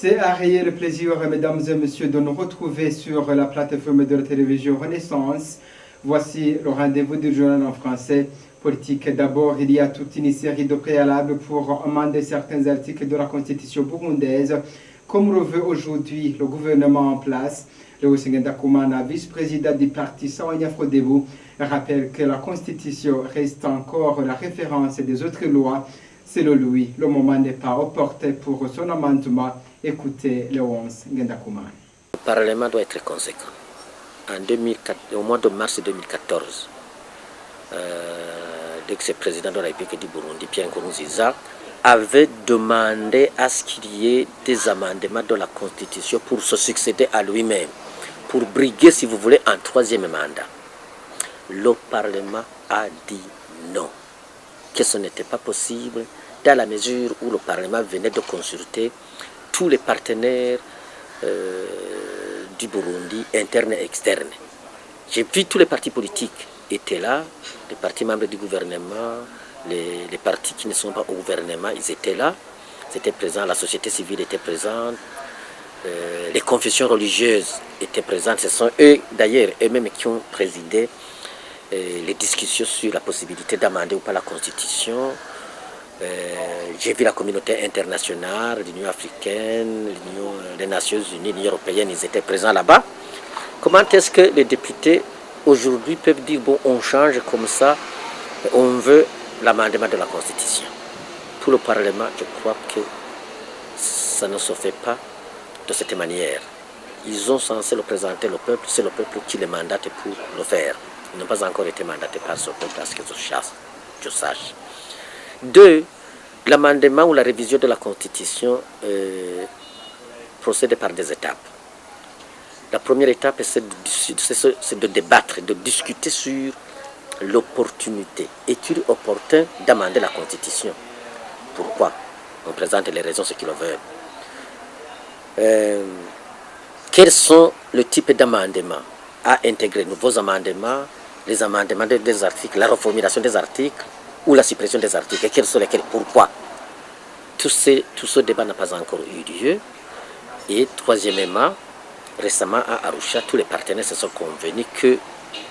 C'est un réel plaisir, mesdames et messieurs, de nous retrouver sur la plateforme de la télévision Renaissance. Voici le rendez-vous du journal en français politique. D'abord, il y a toute une série de préalables pour amender certains articles de la Constitution burundaise, comme le veut aujourd'hui le gouvernement en place. Léo Sengendakumana, vice-président du parti Sawanya Frodebu, rappelle que la Constitution reste encore la référence des autres lois. Selon lui, le moment n'est pas opportun pour son amendement. Écoutez Léonce Ngendakumana. Le Parlement doit être conséquent. Au mois de mars 2014, l'ex-président de la République du Burundi, Pierre Nkurunziza, avait demandé à ce qu'il y ait des amendements de la Constitution pour se succéder à lui-même, pour briguer, si vous voulez, un troisième mandat. Le Parlement a dit non, que ce n'était pas possible, dans la mesure où le Parlement venait de consulter tous les partenaires du Burundi, internes et externes. J'ai vu tous les partis politiques étaient là, les partis membres du gouvernement, les partis qui ne sont pas au gouvernement, ils étaient là, c'était présent, la société civile était présente, les confessions religieuses étaient présentes, ce sont eux d'ailleurs, eux-mêmes qui ont présidé les discussions sur la possibilité d'amender ou pas la Constitution. J'ai vu la communauté internationale, l'Union africaine, les Nations Unies, l'Union européenne, ils étaient présents là-bas. Comment est-ce que les députés aujourd'hui peuvent dire, bon, on change comme ça, on veut l'amendement de la Constitution? Pour le Parlement, je crois que ça ne se fait pas de cette manière. Ils ont censé le présenter au peuple, c'est le peuple qui les mandate pour le faire. Ils n'ont pas encore été mandatés par ce peuple, à ce que je sache. Deux, l'amendement ou la révision de la Constitution procède par des étapes. La première étape, c'est de débattre, de discuter sur l'opportunité. Est-il opportun d'amender la Constitution? Pourquoi? On présente les raisons, ce qu'ils veulent. Quels sont les types d'amendements à intégrer? Nouveaux amendements, les amendements des articles, la reformulation des articles ou la suppression des articles. Et quels sont lesquels? Pourquoi? Tout ce débat n'a pas encore eu lieu. Et troisièmement, récemment à Arusha, tous les partenaires se sont convenus que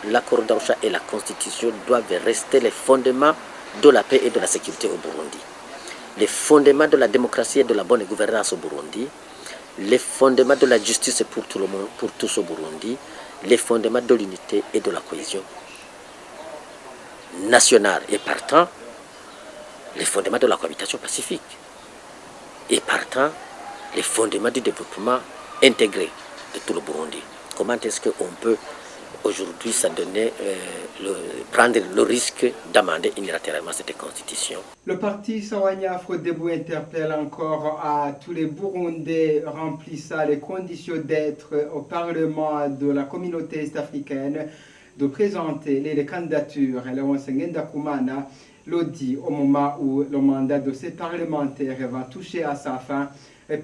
l'accord d'Arusha et la Constitution doivent rester les fondements de la paix et de la sécurité au Burundi. Les fondements de la démocratie et de la bonne gouvernance au Burundi. Les fondements de la justice pour tout le monde, pour tous au Burundi. Les fondements de l'unité et de la cohésion nationale. Et partant, les fondements de la cohabitation pacifique. Et partant, les fondements du développement intégré de tout le Burundi. Comment est-ce qu'on peut aujourd'hui s'adonner, prendre le risque d'amender unilatéralement cette constitution? Le parti Sawanya Frodebu interpelle encore à tous les Burundais remplissant les conditions d'être au Parlement de la communauté est-africaine de présenter les candidatures. Léonce Ngendakumana le dit au moment où le mandat de ces parlementaires va toucher à sa fin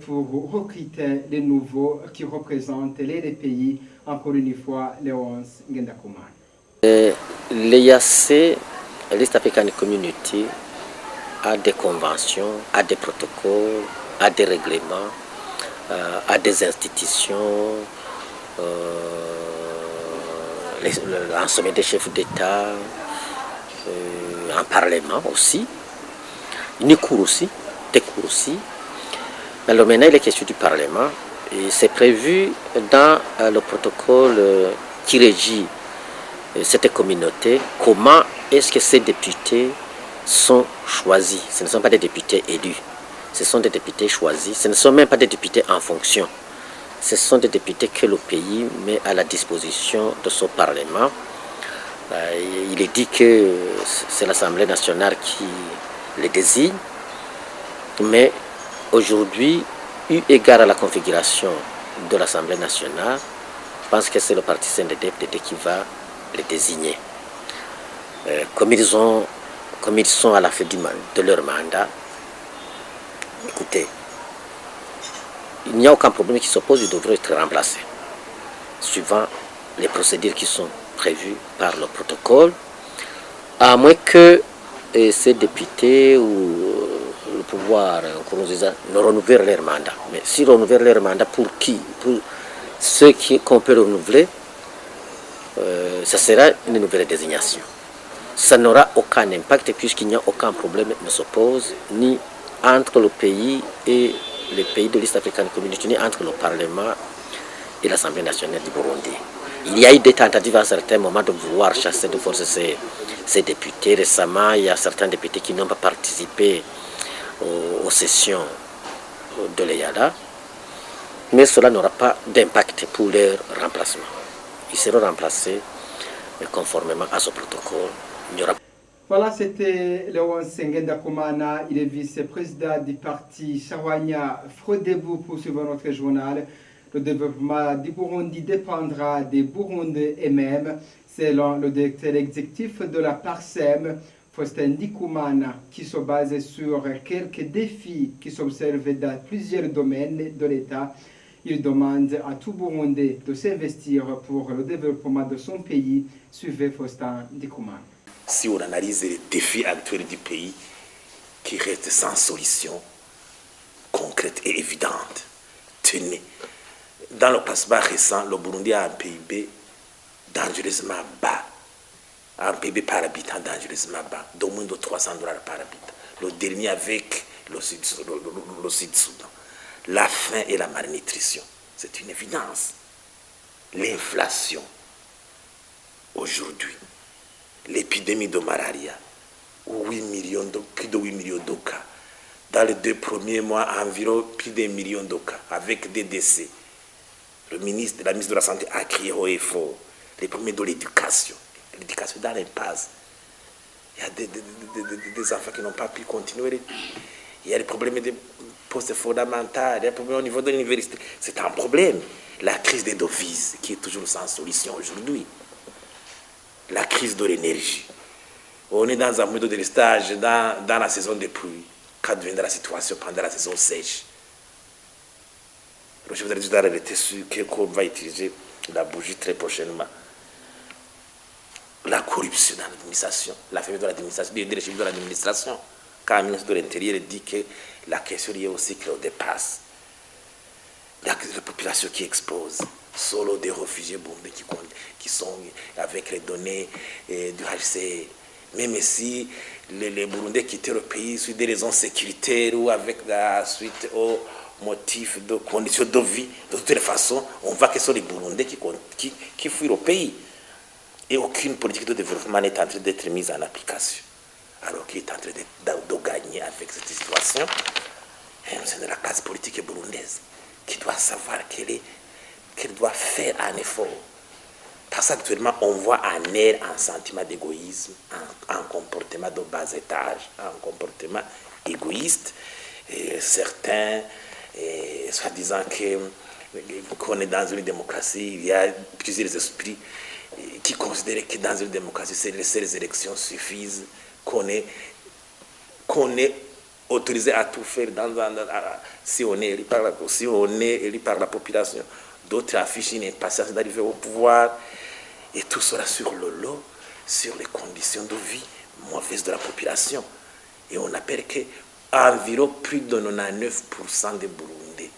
pour recruter les nouveaux qui représentent les pays. Encore une fois, Léonce Ngendakumana. L'EAC, l'East African Community, a des conventions, a des protocoles, a des règlements, a des institutions, un sommet des chefs d'État, un parlement aussi, des cours aussi. Alors maintenant, il est question du Parlement. Et c'est prévu dans le protocole qui régit cette communauté, comment est-ce que ces députés sont choisis. Ce ne sont pas des députés élus, ce sont des députés choisis, ce ne sont même pas des députés en fonction. Ce sont des députés que le pays met à la disposition de son Parlement. Il est dit que c'est l'Assemblée nationale qui les désigne, mais aujourd'hui, eu égard à la configuration de l'Assemblée nationale, je pense que c'est le parti CNDD-FDD qui va les désigner. Comme ils sont à la fin de leur mandat, écoutez, il n'y a aucun problème qui s'oppose, ils devraient être remplacés, suivant les procédures qui sont prévues par le protocole, à moins que ces députés ou le pouvoir ne renouveler leur mandat. Mais si renouveler leur mandat, pour qui? Pour ceux qu'on peut renouveler, ça sera une nouvelle désignation. Ça n'aura aucun impact puisqu'il n'y a aucun problème ne s'oppose ni entre le pays et les pays de l'East African Community, ni entre le Parlement et l'Assemblée nationale du Burundi. Il y a eu des tentatives à un certain moment de vouloir chasser de force ces députés. Récemment, il y a certains députés qui n'ont pas participé aux sessions de l'EALA, mais cela n'aura pas d'impact pour leur remplacement. Ils seront remplacés conformément à ce protocole. Voilà, c'était Léon Sengenda Komana, il est vice-président du parti Shawanya Frodebu pour suivre notre journal. Le développement du Burundi dépendra des Burundais eux-mêmes, selon le directeur exécutif de la PARSEM, Faustin Ndikumana, qui se base sur quelques défis qui s'observent dans plusieurs domaines de l'État. Il demande à tout Burundais de s'investir pour le développement de son pays. Suivez Faustin Ndikumana. Si on analyse les défis actuels du pays, qui restent sans solution concrète et évidente, tenez. Dans le passé récent, le Burundi a un PIB dangereusement bas, un PIB par habitant dangereusement bas, d'au moins de $300 par habitant. Le dernier avec le Sud-Soudan. La faim et la malnutrition, c'est une évidence. L'inflation, aujourd'hui, l'épidémie de malaria, plus de 8 millions de cas. Dans les 2 premiers mois, environ plus d'1 million de cas, avec des décès. La ministre de la Santé a crié haut et fort. Les problèmes de l'éducation. L'éducation dans l'impasse. Il y a des enfants qui n'ont pas pu continuer. Il y a des problèmes de postes fondamentaux. Il y a des problèmes au niveau de l'université. C'est un problème. La crise des devises, qui est toujours sans solution aujourd'hui. La crise de l'énergie. On est dans un mode de délestage dans la saison des pluies. Quand deviendra la situation pendant la saison sèche. Le chef de l'État a été sûr qu'on va utiliser la bougie très prochainement. La corruption dans l'administration, la faiblesse de l'administration, des chefs de l'administration. Quand le ministre de l'Intérieur dit que la question liée au cycle dépasse. La population qui expose, solo des réfugiés burundais qui sont avec les données du HCR. Même si les Burundais quittent le pays sur des raisons sécuritaires ou avec la suite au motif de conditions de vie, de toute façon, on voit que ce sont les Burundais qui fuient le pays. Et aucune politique de développement n'est en train d'être mise en application. Alors qu'il est en train de gagner avec cette situation. C'est de la classe politique burundaise qui doit savoir qu'elle doit faire un effort. Parce qu'actuellement, on voit en elle un sentiment d'égoïsme, un comportement de bas étage, un comportement égoïste. Et certains, soi-disant qu'on est dans une démocratie, il y a plusieurs esprits qui considèrent que dans une démocratie, les seules élections suffisent, qu'on est autorisé à tout faire si on est élu par la population. D'autres affichent une impatience d'arriver au pouvoir. Et tout sera sur le lot, sur les conditions de vie mauvaises de la population. Et on appelle qu'environ plus de 99% des Burundais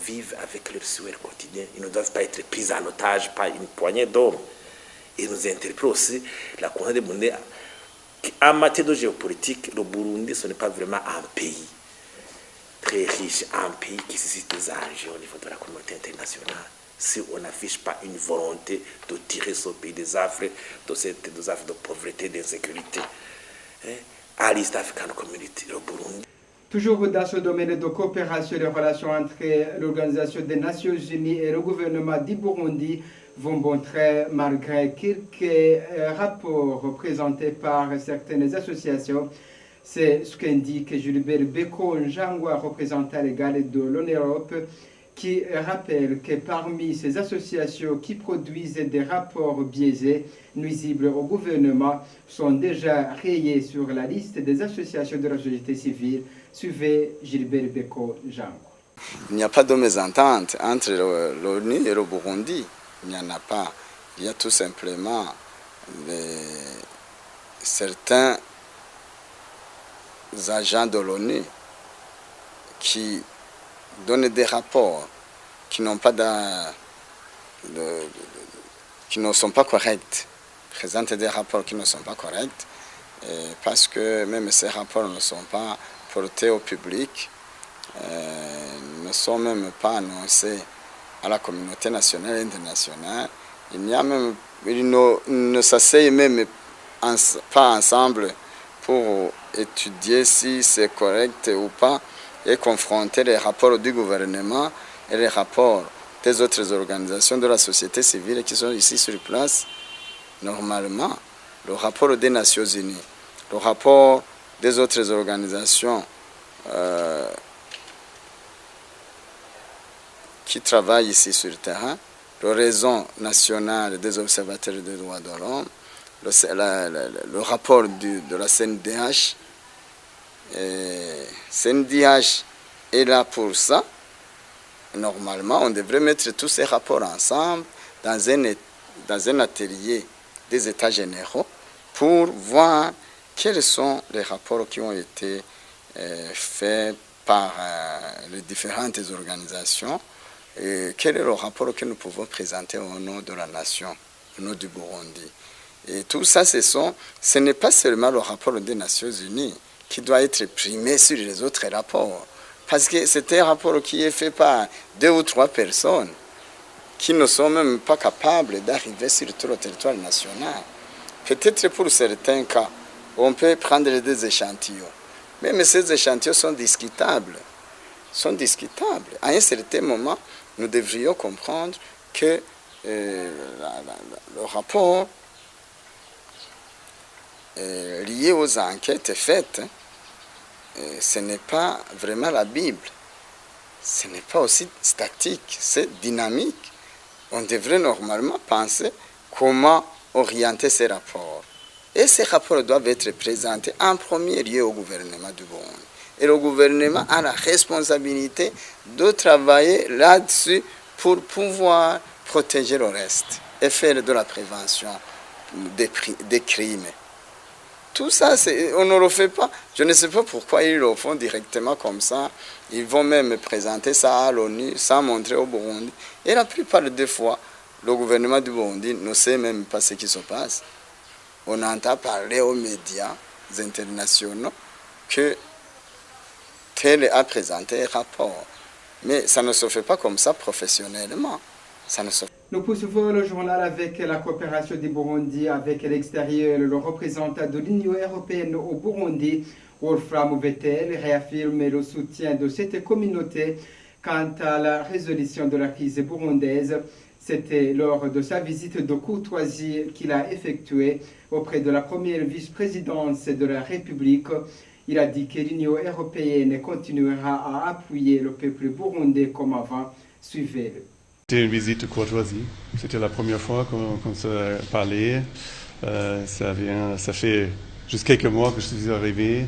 vivent avec leur souhait quotidien. Ils ne doivent pas être pris en otage par une poignée d'hommes. Et nous interpellons aussi la communauté des Burundais. En matière de géopolitique, le Burundi, ce n'est pas vraiment un pays très riche, un pays qui suscite des enjeux au niveau de la communauté internationale. Si on n'affiche pas une volonté de tirer ce pays des affres de pauvreté et d'insécurité, à l'East African Community, le Burundi. Toujours dans ce domaine de coopération, les relations entre l'Organisation des Nations Unies et le gouvernement du Burundi vont bon train malgré quelques rapports présentés par certaines associations. C'est ce qu'indique Gilbert Beko Njangwa, représentant légal de l'ONU-Europe, qui rappelle que parmi ces associations qui produisent des rapports biaisés, nuisibles au gouvernement, sont déjà rayées sur la liste des associations de la société civile. Suivez Gilbert Beko Njangwa. Il n'y a pas de mésentente entre l'ONU et le Burundi. Il n'y en a pas. Il y a tout simplement certains agents de l'ONU qui donnent des rapports qui n'ont pas qui ne sont pas corrects, présentent des rapports qui ne sont pas corrects, parce que même ces rapports ne sont pas portés au public, ne sont même pas annoncés à la communauté nationale et internationale. Ils ne s'asseyent même pas ensemble pour étudier si c'est correct ou pas et confronter les rapports du gouvernement et les rapports des autres organisations de la société civile qui sont ici sur place. Normalement, le rapport des Nations Unies, le rapport des autres organisations qui travaillent ici sur le terrain, le réseau national des observateurs des droits de l'homme, le rapport de la CNDH. CNDH est là pour ça. Normalement, on devrait mettre tous ces rapports ensemble dans un atelier des États généraux pour voir quels sont les rapports qui ont été faits par les différentes organisations et quel est le rapport que nous pouvons présenter au nom de la nation, au nom du Burundi. Et tout ça, ce n'est pas seulement le rapport des Nations Unies qui doit être primé sur les autres rapports. Parce que c'est un rapport qui est fait par 2 ou 3 personnes qui ne sont même pas capables d'arriver sur tout le territoire national. Peut-être pour certains cas, on peut prendre des échantillons. Même ces échantillons sont discutables. À un certain moment, nous devrions comprendre que le rapport lié aux enquêtes faites, ce n'est pas vraiment la Bible. Ce n'est pas aussi statique, c'est dynamique. On devrait normalement penser comment orienter ces rapports. Et ces rapports doivent être présentés en premier lieu au gouvernement du Burundi. Et le gouvernement a la responsabilité de travailler là-dessus pour pouvoir protéger le reste et faire de la prévention des crimes. Tout ça, on ne le fait pas. Je ne sais pas pourquoi ils le font directement comme ça. Ils vont même présenter ça à l'ONU sans montrer au Burundi. Et la plupart des fois, le gouvernement du Burundi ne sait même pas ce qui se passe. On entend parler aux médias internationaux que tel a présenté un rapport. Mais ça ne se fait pas comme ça professionnellement. Nous poursuivons le journal avec la coopération du Burundi avec l'extérieur. Le représentant de l'Union européenne au Burundi, Wolfram Vettel, réaffirme le soutien de cette communauté quant à la résolution de la crise burundaise. C'était lors de sa visite de courtoisie qu'il a effectuée auprès de la première vice-présidence de la République. Il a dit que l'Union européenne continuera à appuyer le peuple burundais comme avant. Suivez-le. C'était une visite de courtoisie. C'était la première fois qu'on se parlait. Ça fait juste quelques mois que je suis arrivé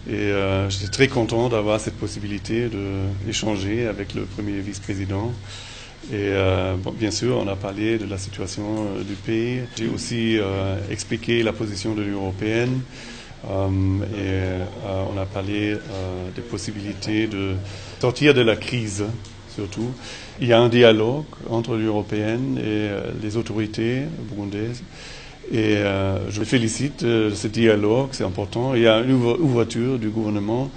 et j'étais très content d'avoir cette possibilité d'échanger avec le premier vice-président. Et bien sûr, on a parlé de la situation du pays. J'ai aussi expliqué la position de l'Union européenne. On a parlé des possibilités de sortir de la crise, surtout. Il y a un dialogue entre l'Union européenne et les autorités burundaises. Et je félicite ce dialogue, c'est important. Il y a une ouverture du gouvernement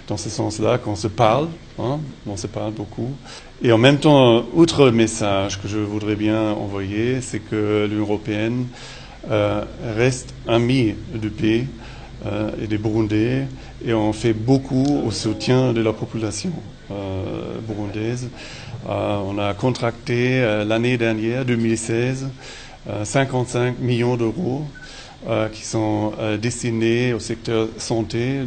dans ce sens-là, qu'on se parle, on se parle beaucoup. Et en même temps, outre le message que je voudrais bien envoyer, c'est que l'Union européenne reste amie du pays et des Burundais, et on fait beaucoup au soutien de la population burundaise. On a contracté l'année dernière, 2016, 55 millions d'euros qui sont destinés au secteur santé,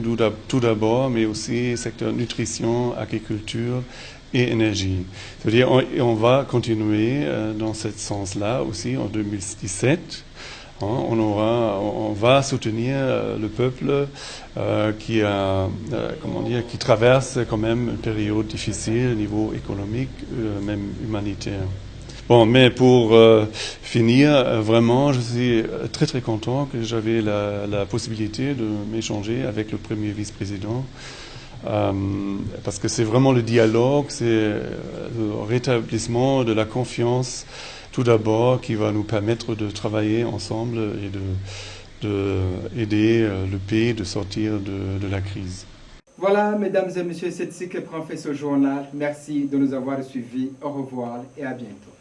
tout d'abord, mais aussi secteur nutrition, agriculture et énergie. C'est-à-dire on va continuer dans ce sens-là aussi en 2017. On va soutenir le peuple qui traverse quand même une période difficile au niveau économique, même humanitaire. Bon, mais pour finir, vraiment, je suis très très content que j'avais la possibilité de m'échanger avec le premier vice-président. Parce que c'est vraiment le dialogue, c'est le rétablissement de la confiance tout d'abord qui va nous permettre de travailler ensemble et de aider le pays de sortir de la crise. Voilà, mesdames et messieurs, c'est ce que prend fait ce journal. Merci de nous avoir suivis. Au revoir et à bientôt.